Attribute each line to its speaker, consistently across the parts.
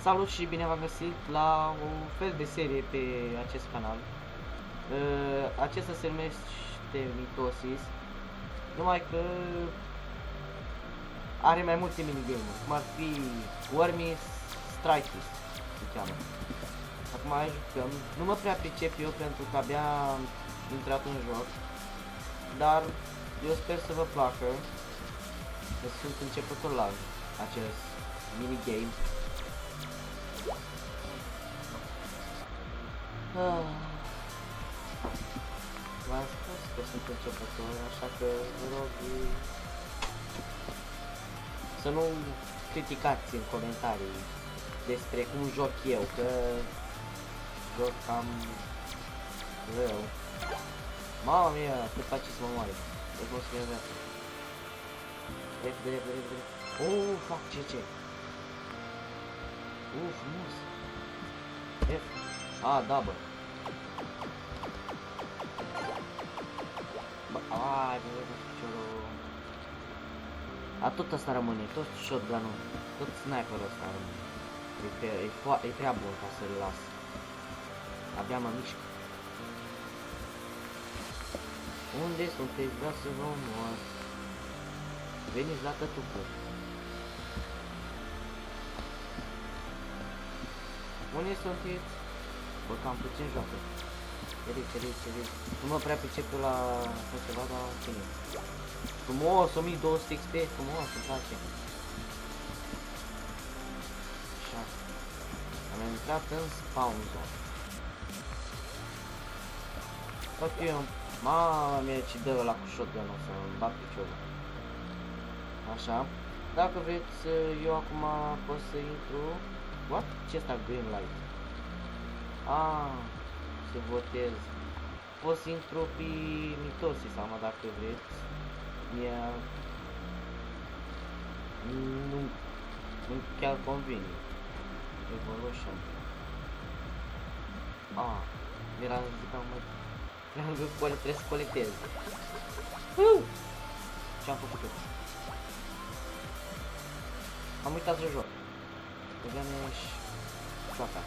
Speaker 1: Salut și bine v-am găsit la un fel de serie pe acest canal. Acesta se numește Mitosis, numai că are mai multe minigame-uri, cum ar fi Wormies Strikes, se cheamă. Acum jucăm, nu mă prea pricep eu pentru că abia am intrat în joc, dar eu sper să vă placă, că sunt începător la acest minigame. V-am spus că sunt începător, așa că vă rog să nu criticați în comentarii despre cum joc eu, că joc cam rău. Mama mia, cât face să mă moare. Deci mă să viața. Repede, repede, repede. Fac ce? Frumos. F. Da, bă. Tot asta rămâne, tot shotgun-ul, tot sniperul ăsta rămâne. E prea bun ca să-l las. Abia mă mișc. Unde sunteți? Vreau să vă omor. Veniți la tătucă. Unde sunteți? Bă, cam puțin joacă. Ceriți. Nu mă prea pricep la ceva, dar cine? Frumos, 1200 XP, frumos, îmi place. Așa. Am intrat în spawn zone. Ok, mama mea ce dă ăla cu shotgun-ul să-mi bat piciorul. Așa. Dacă vreți, eu acum pot să intru. What? Ce asta green light? Se votez. Pot să intru pe Mitosis sau dacă vreți. Nu chiar convine. Evolution. Era zic că trebuie să colectez. Ce-am făcut eu? Am uitat să joc. Băgăm și joaca.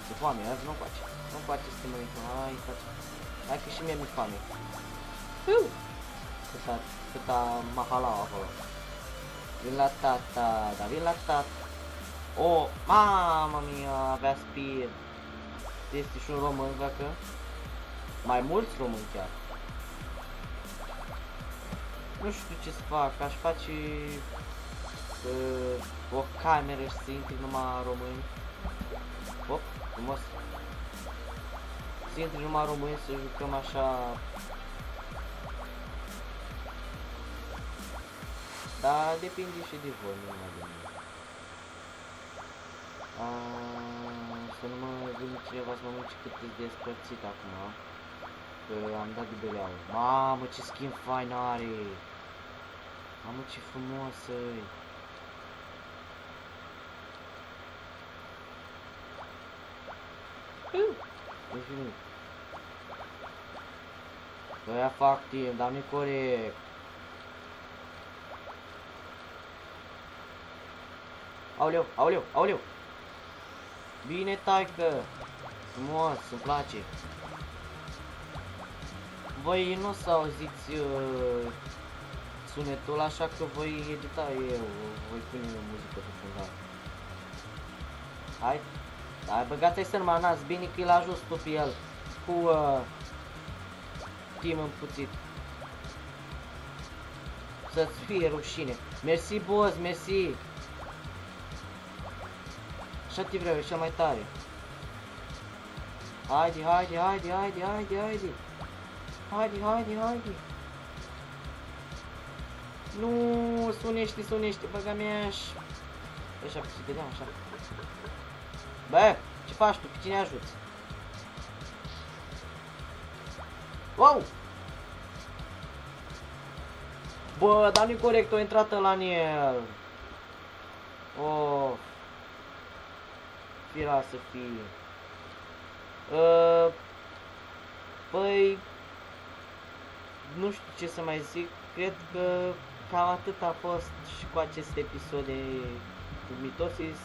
Speaker 1: Se foame, azi nu-mi place. Nu-mi place să te mănâncă. Hai că și mie mi-e foame. Câta mahalau acolo. Vin la tata, dar vin la tata. Mama mia, avea speed. Este și un român, dacă? Mai mulți români chiar. Nu știu ce să fac, aș face o cameră și să intri numai români. Frumos. Să intri numai români, să jucăm așa. Dar depinde și de voi, nu numai de mine. Să nu mă vină cineva să mă mânci cât e despărțit acum. Că am dat de beleau. Mamă, ce skin fain are! Mamă, ce frumos e! Deci nimic. Ăia fac timp, dar nu-i corect. Aoleu! Bine, taică! Frumos, îmi place. Voi nu o să auziți sunetul, așa că voi edita eu, voi pune muzică pe fundal. Hai, băgați-i să-l manați, bine că l-a ajuns tu pe el, cu timp împuțit. Să-ți fie rușine. Mersi, boss, mersi. Așa te vreau, e cel mai tare. Haide. Haide. Nu, sunește, băga mea și... Așa, să vedem așa. Bă, ce faci tu? Pe cine ajuți? Wow! Bă, dar nu-i corect, o intrat ăla în el. Fira să fie. Păi... Nu știu ce să mai zic. Cred că cam atât a fost și cu acest episod de Mitosis.